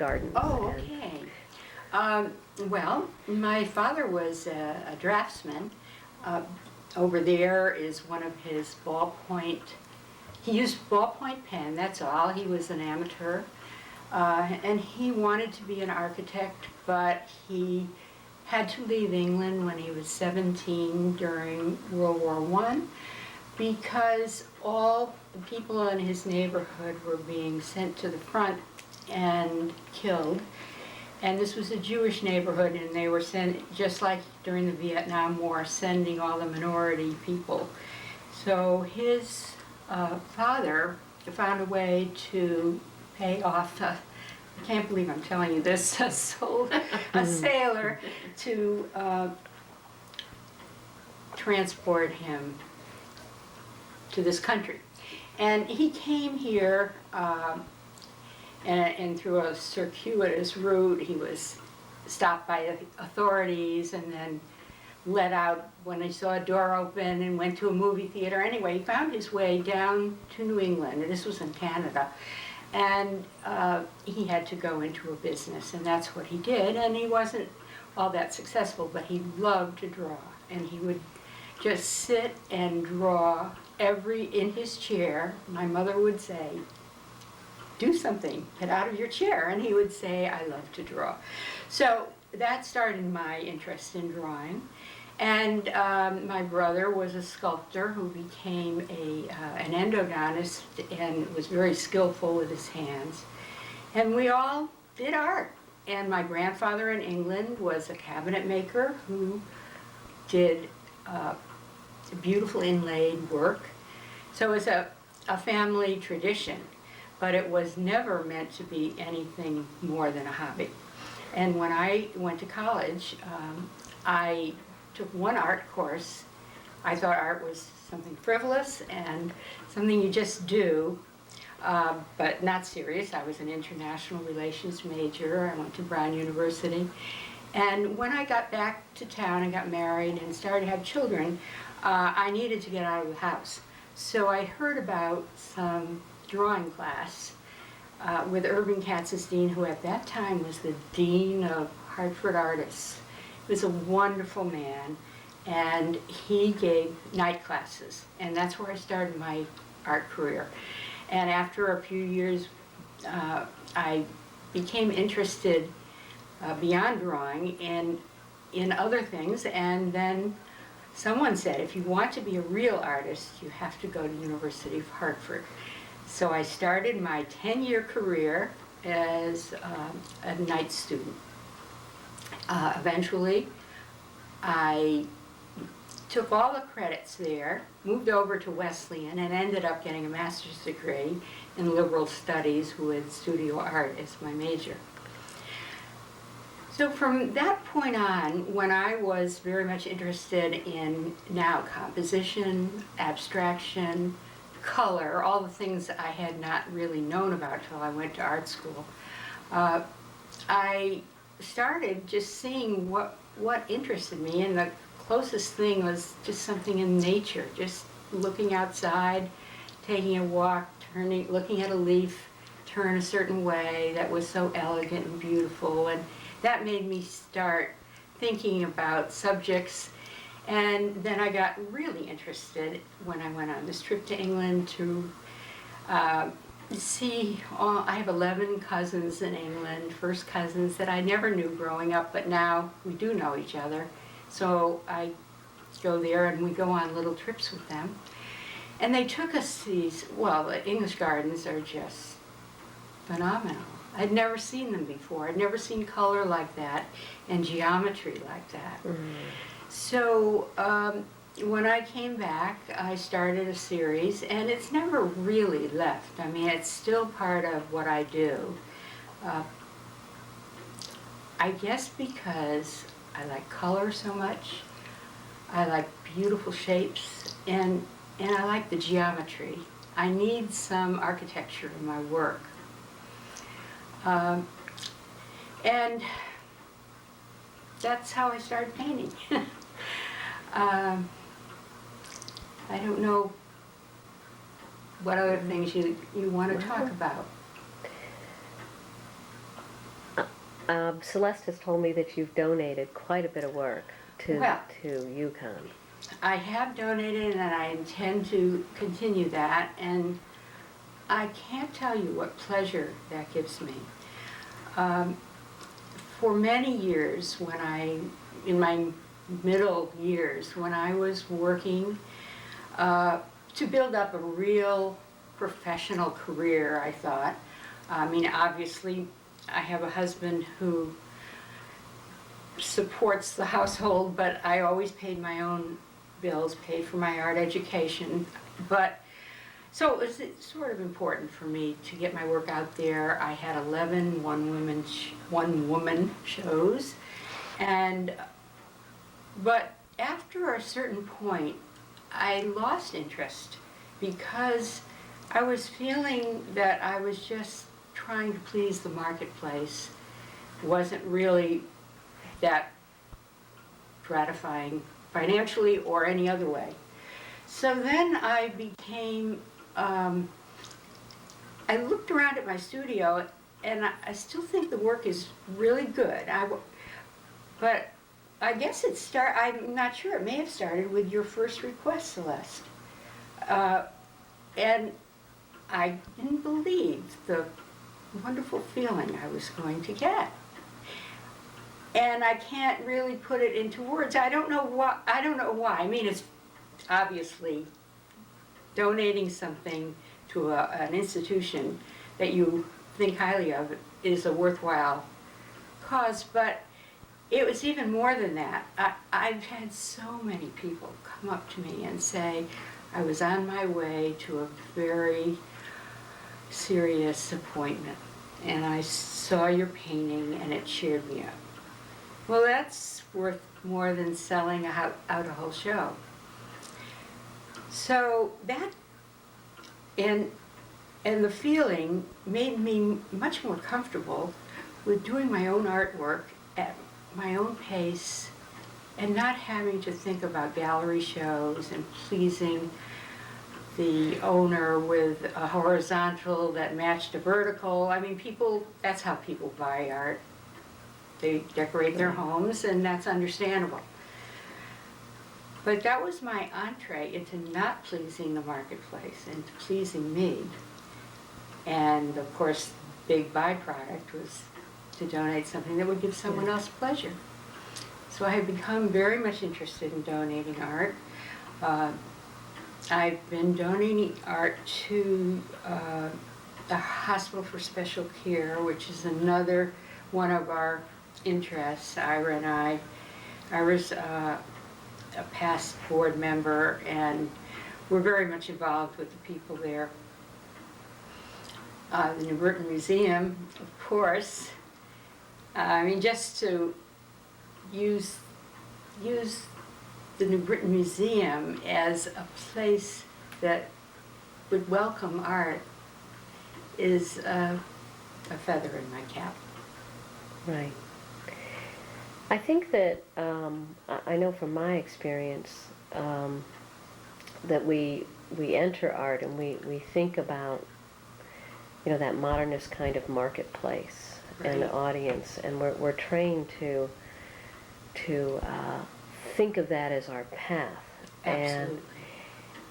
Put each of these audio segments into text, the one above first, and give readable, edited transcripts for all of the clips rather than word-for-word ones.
gardens. Oh, and- okay. Well, my father was a draftsman. Uh, Over there is one of his ballpoint, he used ballpoint pen, that's all. He was an amateur. And he wanted to be an architect, but he had to leave England when he was 17 during World War I because all the people in his neighborhood were being sent to the front and killed. And this was a Jewish neighborhood, and they were sent, just like during the Vietnam War, sending all the minority people. So his father found a way to pay off, I can't believe I'm telling you this, sold a sailor to transport him to this country. And he came here, and through a circuitous route, he was stopped by the authorities and then let out when he saw a door open and went to a movie theater. Anyway, he found his way down to New England, and this was in Canada. And he had to go into a business, and that's what he did. And he wasn't all that successful, but he loved to draw. And he would just sit and draw in his chair. My mother would say, do something, get out of your chair. And he would say, I love to draw. So that started my interest in drawing. And my brother was a sculptor who became an endodontist and was very skillful with his hands. And we all did art. And my grandfather in England was a cabinet maker who did beautiful inlaid work. So it was a family tradition, but it was never meant to be anything more than a hobby. And when I went to college, I took one art course. I thought art was something frivolous and something you just do, but not serious. I was an international relations major. I went to Brown University. And when I got back to town and got married and started to have children, I needed to get out of the house. So I heard about some drawing class with Irving Katzenstein, who at that time was the dean of Hartford Artists. He was a wonderful man, and he gave night classes, and that's where I started my art career. And after a few years, I became interested beyond drawing in other things, and then someone said, if you want to be a real artist, you have to go to the University of Hartford. So I started my 10-year career as a night student. Eventually, I took all the credits there, moved over to Wesleyan, and ended up getting a master's degree in liberal studies with studio art as my major. So from that point on, when I was very much interested in now composition, abstraction, color, all the things I had not really known about till I went to art school, I started just seeing what interested me, and the closest thing was just something in nature, just looking outside, taking a walk, looking at a leaf turn a certain way that was so elegant and beautiful, and that made me start thinking about subjects. And then I got really interested when I went on this trip to England to I have 11 cousins in England, first cousins that I never knew growing up, but now we do know each other. So I go there and we go on little trips with them. And they took us to the English gardens are just phenomenal. I'd never seen them before. I'd never seen color like that and geometry like that. Mm-hmm. So when I came back, I started a series, and it's never really left. I mean, it's still part of what I do. I guess because I like color so much, I like beautiful shapes, and I like the geometry. I need some architecture in my work. And that's how I started painting. I don't know what other things you want to talk about. Celeste has told me that you've donated quite a bit of work Well, to UConn. I have donated and I intend to continue that, and I can't tell you what pleasure that gives me. For many years, in my middle years, when I was working to build up a real professional career, I thought, I mean, obviously, I have a husband who supports the household, but I always paid my own bills, paid for my art education. But so it was sort of important for me to get my work out there. I had 11 one-woman shows, but after a certain point, I lost interest because I was feeling that I was just trying to please the marketplace. It wasn't really that gratifying financially or any other way. So then I became, I looked around at my studio, and I still think the work is really good. But I guess I'm not sure, it may have started with your first request, Celeste. And I didn't believe the wonderful feeling I was going to get. And I can't really put it into words. I don't know why. I mean, it's obviously donating something to an institution that you think highly of is a worthwhile cause, but it was even more than that. I've had so many people come up to me and say, I was on my way to a very serious appointment, and I saw your painting and it cheered me up. Well, that's worth more than selling out a whole show. So that, and the feeling made me much more comfortable with doing my own artwork at my own pace and not having to think about gallery shows and pleasing the owner with a horizontal that matched a vertical. I mean, that's how people buy art. They decorate their homes, and that's understandable. But that was my entree into not pleasing the marketplace and pleasing me. And of course, the big byproduct was to donate something that would give someone else pleasure. So I have become very much interested in donating art. I've been donating art to the Hospital for Special Care, which is another one of our interests. Ira and I was a past board member, and we're very much involved with the people there. The New Britain Museum, of course. I mean, just to use the New Britain Museum as a place that would welcome art is a feather in my cap. Right. I think that, I know from my experience, that we enter art and we think about, that modernist kind of marketplace and the audience, and we're trained to think of that as our path. Absolutely.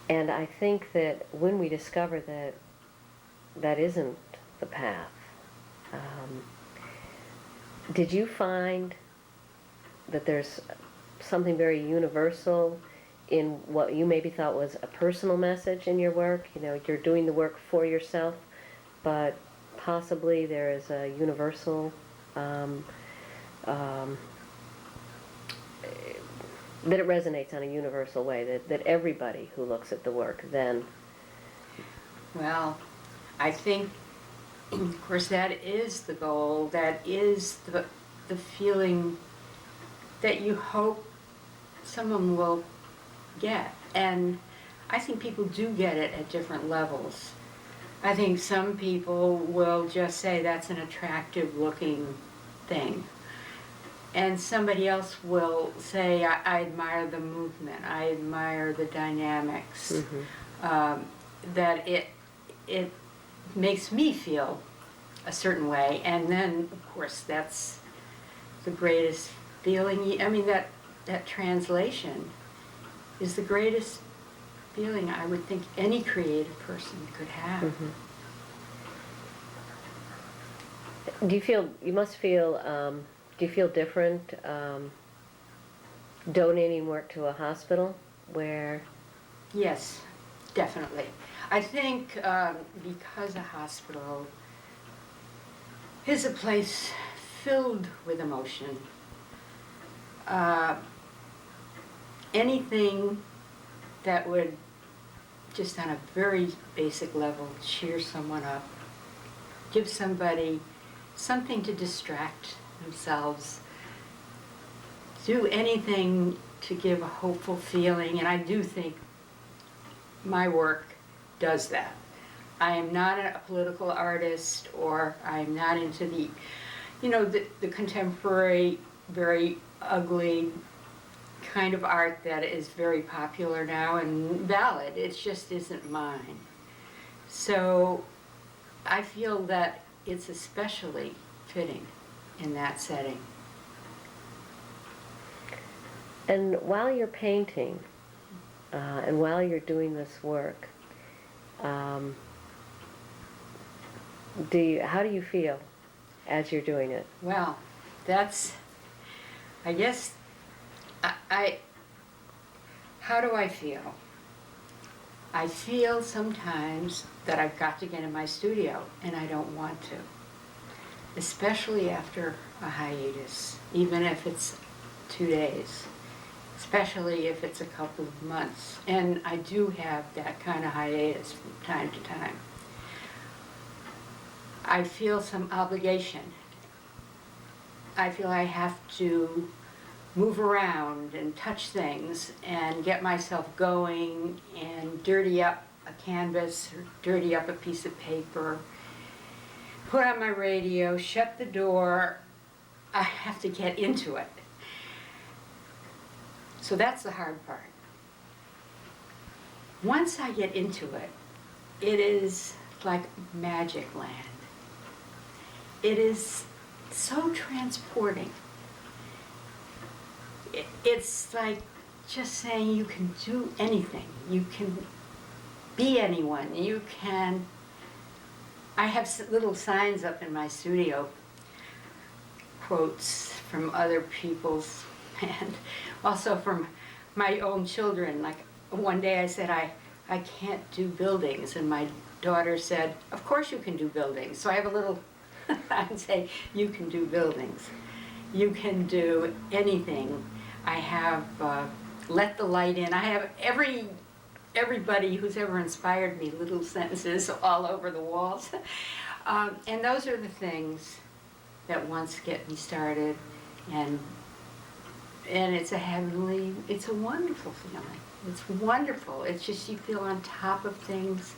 And I think that when we discover that that isn't the path, did you find that there's something very universal in what you maybe thought was a personal message in your work? You're doing the work for yourself, but possibly there is a universal that it resonates on a universal way, that everybody who looks at the work then... Well, I think, of course, that is the goal. That is the feeling that you hope someone will get. And I think people do get it at different levels. I think some people will just say that's an attractive looking thing. And somebody else will say, I admire the movement, I admire the dynamics, that it makes me feel a certain way. And then, of course, that's the greatest feeling. I mean, that translation is the greatest feeling I would think any creative person could have. Mhm. Do you feel, you must feel, do you feel different donating work to a hospital where? Yes, definitely. I think because a hospital is a place filled with emotion, anything that would just on a very basic level cheer someone up, give somebody something to distract themselves, do anything to give a hopeful feeling, and I do think my work does that. I am not a political artist, or I'm not into the contemporary, very ugly kind of art that is very popular now and valid. It just isn't mine. So I feel that it's especially fitting in that setting. And while you're painting, and while you're doing this work, how do you feel as you're doing it? Well, that's, I guess, how do I feel? I feel sometimes that I've got to get in my studio, and I don't want to. Especially after a hiatus, even if it's 2 days. Especially if it's a couple of months. And I do have that kind of hiatus from time to time. I feel some obligation. I feel I have to move around and touch things and get myself going and dirty up a canvas or dirty up a piece of paper, put on my radio, shut the door. I have to get into it. So that's the hard part. Once I get into it, it is like magic land. It is so transporting. It's like just saying you can do anything. You can be anyone. You can. I have little signs up in my studio, quotes from other people's, and also from my own children. Like one day I said, I can't do buildings, and my daughter said, of course you can do buildings. So I have a little sign say, you can do buildings. You can do anything. I have let the light in. I have everybody who's ever inspired me, little sentences all over the walls. And those are the things that once get me started, and it's it's a wonderful feeling. It's wonderful. It's just you feel on top of things.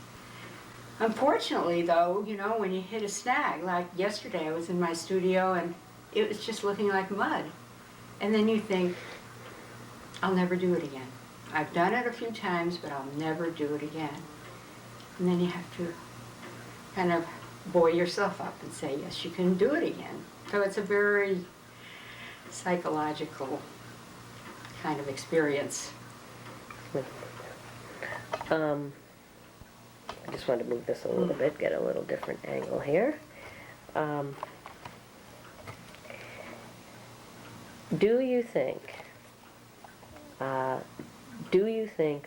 Unfortunately, though, when you hit a snag, like yesterday I was in my studio and it was just looking like mud. And then you think, I'll never do it again. I've done it a few times, but I'll never do it again. And then you have to kind of buoy yourself up and say, yes, you can do it again. So it's a very psychological kind of experience. I just wanted to move this a little bit, get a little different angle here. Do you think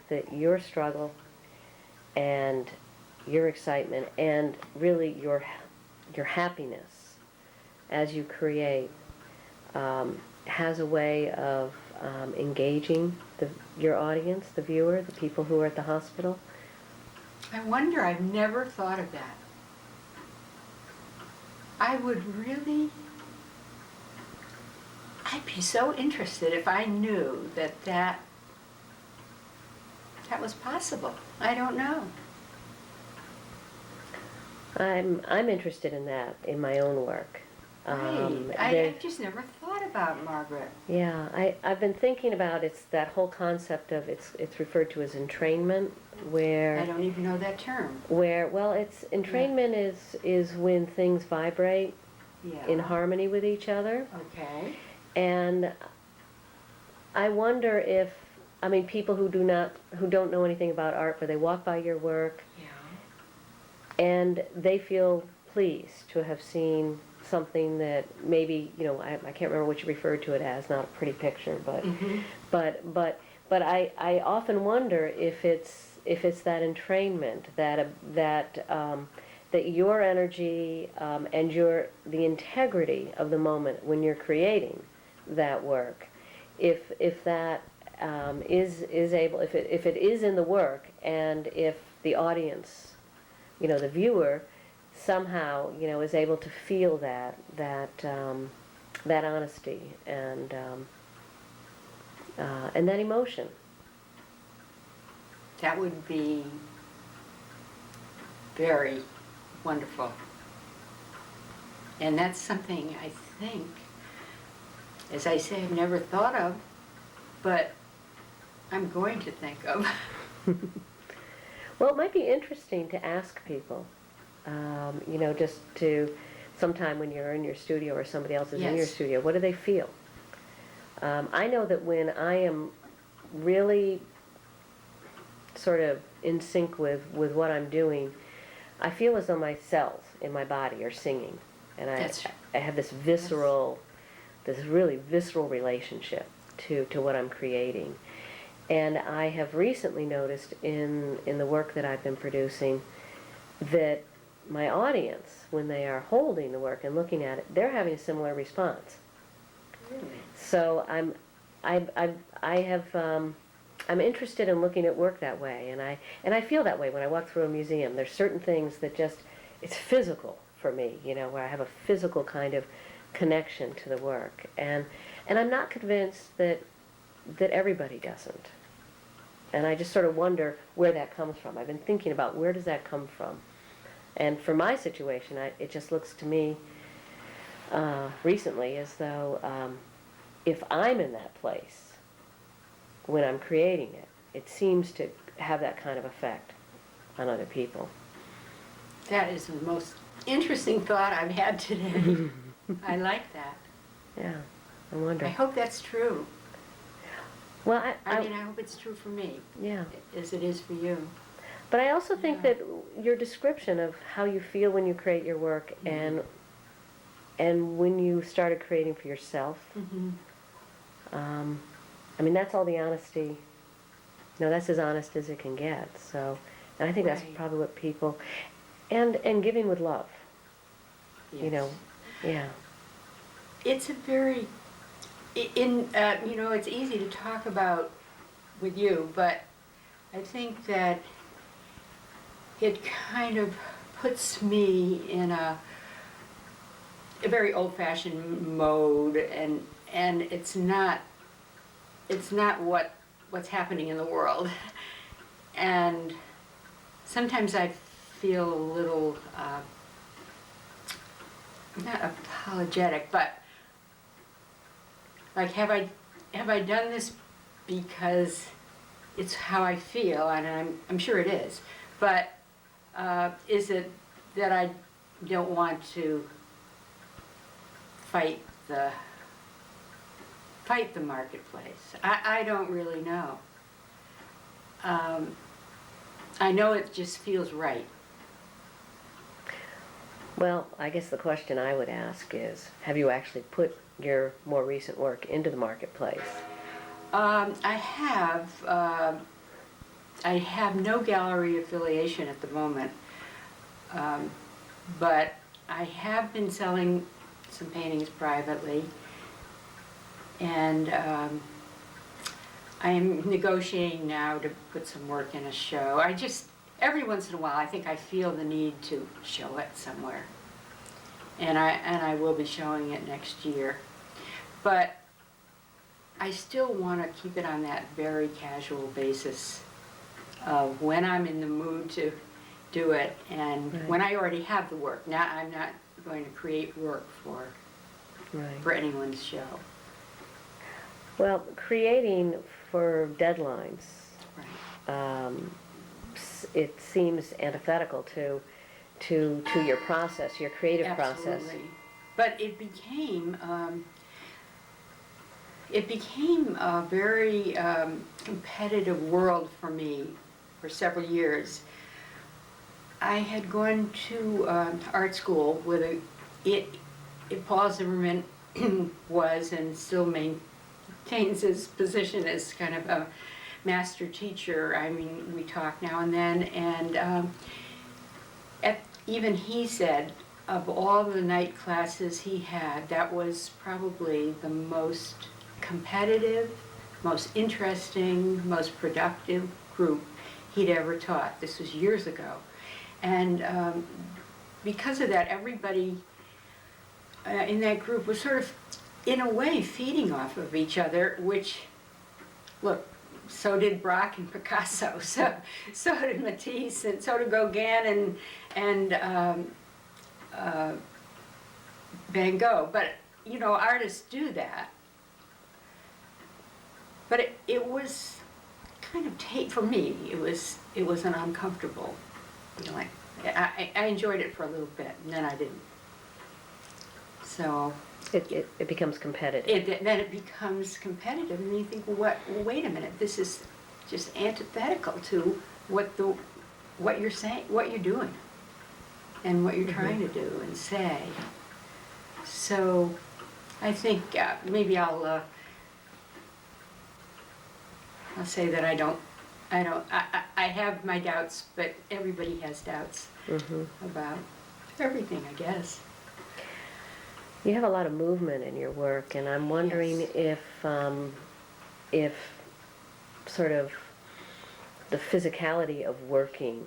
that your struggle and your excitement and really your happiness as you create has a way of engaging your audience, the viewer, the people who are at the hospital? I wonder, I've never thought of that. I'd be so interested if I knew that was possible. I don't know. I'm interested in that in my own work. Right. I just never thought about Margaret. Yeah, I've been thinking about that whole concept of it's referred to as entrainment, where I don't even know that term. entrainment is when things vibrate Yeah. in harmony with each other. Okay. And I wonder if, I mean, people who don't know anything about art, but they walk by your work Yeah. and they feel pleased to have seen something that maybe, I can't remember what you referred to it as, not a pretty picture, but Mm-hmm. I often wonder if it's that entrainment, that your energy, and the integrity of the moment when you're creating that work, if that, is able, if it is in the work, and if the audience, the viewer, somehow, is able to feel that honesty and that emotion. That would be very wonderful. And that's something I think, as I say, I've never thought of, but I'm going to think of. Well, it might be interesting to ask people, just to, sometime when you're in your studio or somebody else is in your Yes. studio, what do they feel? I know that when I am really sort of in sync with what I'm doing, I feel as though my cells in my body are singing. And I have this really visceral relationship to what I'm creating. And I have recently noticed in the work that I've been producing that my audience, when they are holding the work and looking at it, they're having a similar response. Really? So I'm interested in looking at work that way, and I feel that way when I walk through a museum. There's certain things that it's physical for me, where I have a physical kind of connection to the work, and I'm not convinced that everybody doesn't. And I just sort of wonder where that comes from. I've been thinking about where does that come from. And for my situation, it just looks to me recently as though if I'm in that place when I'm creating it, it seems to have that kind of effect on other people. That is the most interesting thought I've had today. I like that. Yeah, I wonder. I hope that's true. Well, I mean, I hope it's true for me, yeah. as it is for you. But I also think Yeah. that your description of how you feel when you create your work Mm-hmm. and when you started creating for yourself, Mm-hmm. I mean, that's all the honesty. That's as honest as it can get. So, and I think that's Right. probably what people, and giving with love. Yes. Yeah. It's a very, it's easy to talk about with you, but I think that it kind of puts me in a very old-fashioned mode, and it's not what's happening in the world. And sometimes I feel a little, not apologetic, but like, have I done this because it's how I feel, and I'm sure it is, but is it that I don't want to fight the marketplace? I don't really know. I know it just feels right. Well, I guess the question I would ask is, have you actually put your more recent work into the marketplace? I have no gallery affiliation at the moment, but I have been selling some paintings privately, and I am negotiating now to put some work in a show. Every once in a while, I think I feel the need to show it somewhere, and I will be showing it next year. But I still want to keep it on that very casual basis of when I'm in the mood to do it, and Right. when I already have the work. Now I'm not going to create work for Right. anyone's show. Well, creating for deadlines, Right. it seems antithetical to your process, your creative process. Absolutely. but it became a very competitive world for me for several years. I had gone to art school with Paul Zimmerman was and still maintains his position as kind of a master teacher. I mean, we talk now and then, and even he said of all the night classes he had, that was probably the most competitive, most interesting, most productive group he'd ever taught. This was years ago. And because of that, everybody in that group was sort of, in a way, feeding off of each other, which, look, so did Braque and Picasso, so did Matisse, and so did Gauguin and Van Gogh. But, you know, artists do that. But it was kind of, for me, it was an uncomfortable feeling. I enjoyed it for a little bit, and then I didn't. So It becomes competitive. then it becomes competitive, and you think, well, wait a minute, this is just antithetical to what you're saying, what you're doing, and what you're trying to do and say. So I think maybe I'll say that I have my doubts, but everybody has doubts about everything, I guess. You have a lot of movement in your work, and I'm wondering Yes. if sort of the physicality of working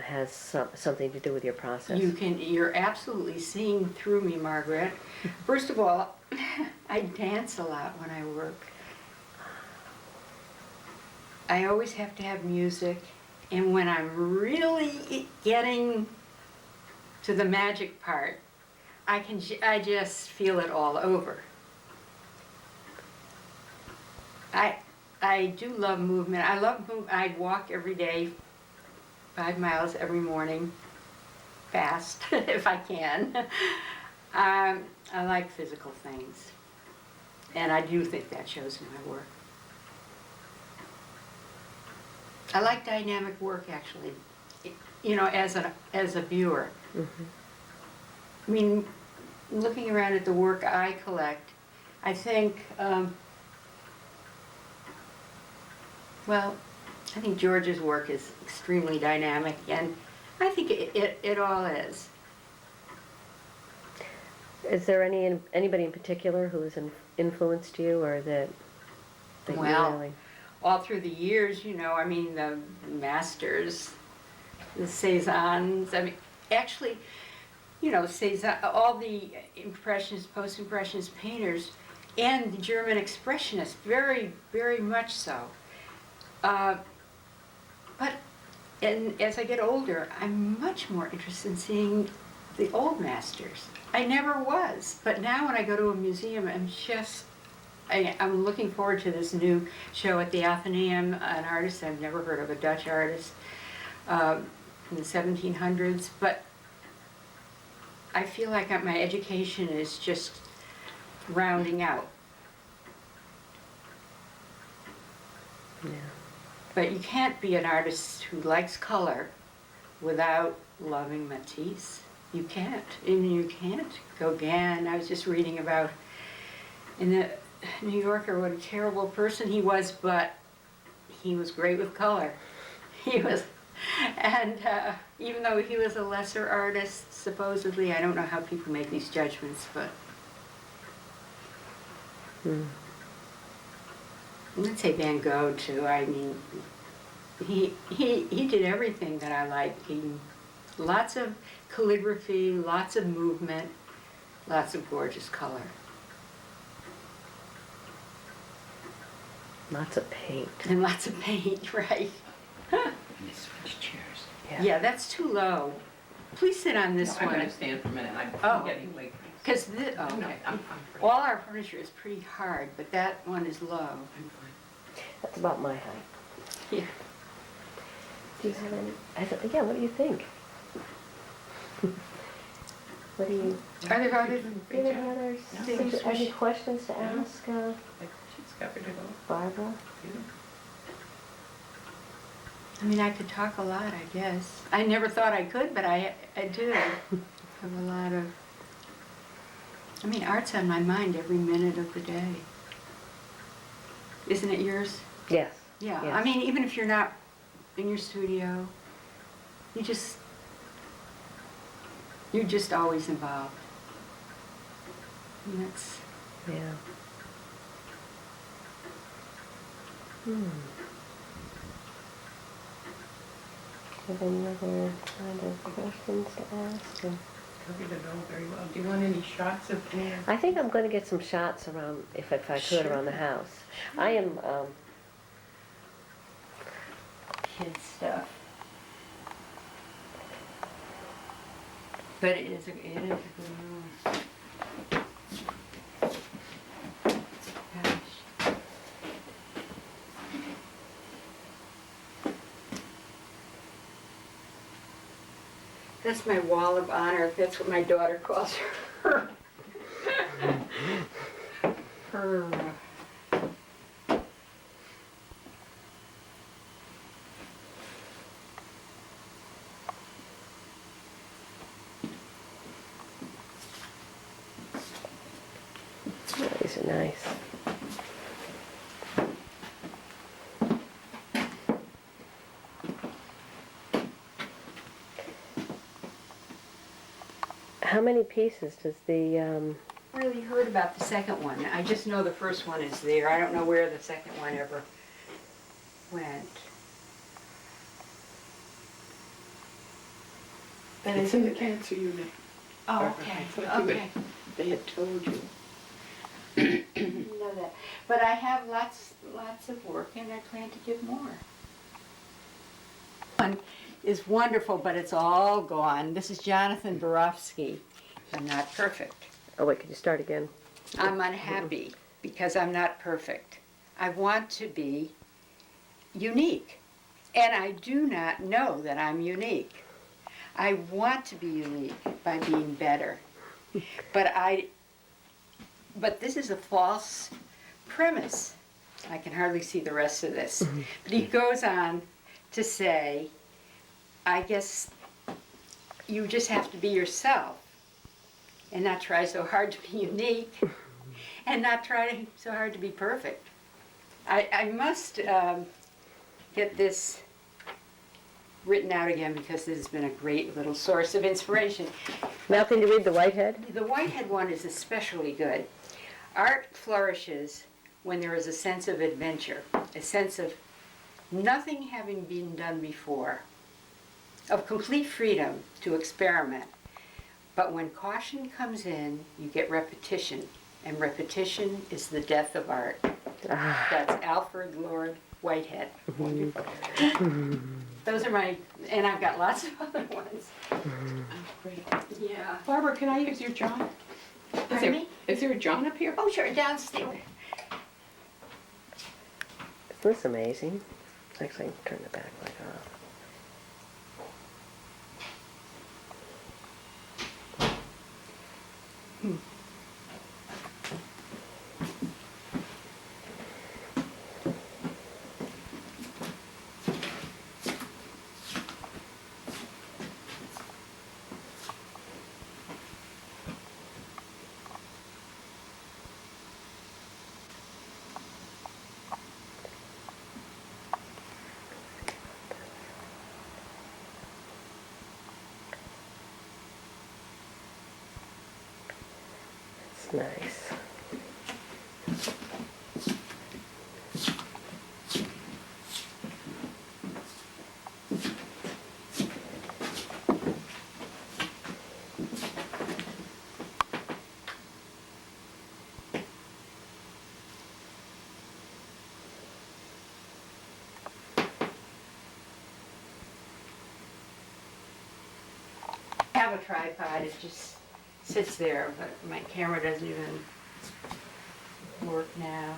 has something to do with your process. You're absolutely seeing through me, Margaret. First of all, I dance a lot when I work. I always have to have music, and when I'm really getting to the magic part, I just feel it all over. I do love movement. I walk every day, 5 miles every morning, fast if I can. I like physical things, and I do think that shows in my work. I like dynamic work, actually, you know, as a viewer. I mean, looking around at the work I collect, I think, I think George's work is extremely dynamic, and I think it all is. Is there anybody in particular who has influenced you, or that you really? All through the years, you know, I mean, the masters, the Cézannes, I mean, actually, you know, Cézanne, all the Impressionist, Post-Impressionist painters, and the German Expressionists, very, very much so. And as I get older, I'm much more interested in seeing the old masters. I never was, but now when I go to a museum, I'm looking forward to this new show at the Athenaeum, an artist I've never heard of, a Dutch artist in the 1700s, but I feel like my education is just rounding out. Yeah. But you can't be an artist who likes color without loving Matisse. You can't. And you can't. Gauguin, I was just reading about in the New Yorker what a terrible person he was, but he was great with color. He was, and even though he was a lesser artist, supposedly, I don't know how people make these judgments, but let's say Van Gogh too. I mean, he did everything that I like. Lots of calligraphy, lots of movement, lots of gorgeous color. Lots of paint. And lots of paint, right? Switch chairs. Yeah, that's too low. Please sit on this I'm one. gonna stand for a minute. Oh. I'm getting late. Because No, okay. I'm All our furniture is pretty hard, but that one is low. I'm fine. That's about my height. Yeah. Do you have any? Yeah, what do you think? What do you, Are there other do you have any other, Things we any should- questions to ask I think she's covered it all. Barbara? I mean, I could talk a lot, I guess. I never thought I could, but I do. Have a lot of, I mean, art's on my mind every minute of the day. Isn't it yours? Yes. Yeah, Yes. I mean, even if you're not in your studio, you're just always involved. And that's, Yeah. Hmm. Have any other kind of questions to ask? Or- Covered it all very well. Do you want any shots of any? I think I'm going to get some shots around, if I could, Sure. around the house. I am, kid stuff. But it is a good room. Gosh. That's my wall of honor. That's what my daughter calls her. Her. oh, these are nice. How many pieces does the, Really heard about the second one. I just know the first one is there. I don't know where the second one ever went. But It's in the cancer unit. Oh, Barbara, okay, I thought you okay. They had told you. Didn't know that. But I have lots of work and I plan to give more. One is wonderful, but it's all gone. This is Jonathan Borofsky. I'm not perfect. oh wait, could you start again? I'm unhappy because I'm not perfect. I want to be unique. And I do not know that I'm unique. I want to be unique by being better. But this is a false premise. I can hardly see the rest of this. But he goes on to say, I guess you just have to be yourself and not try so hard to be unique and not try so hard to be perfect. I must get this written out again because this has been a great little source of inspiration. Now can you read the Whitehead? The Whitehead one is especially good. Art flourishes when there is a sense of adventure, a sense of nothing having been done before, of complete freedom to experiment. But when caution comes in, you get repetition, and repetition is the death of art. Ah, That's Alfred Lord Whitehead. Wonderful. Those are my, and I've got lots of other ones. Oh, great. Yeah. Barbara, can I use your John? Pardon me? Is there a John up here? Oh, sure, downstairs. isn't this amazing? Actually, I can turn the backlight off. It's nice. I have a tripod, it just sits there, but my camera doesn't even work now.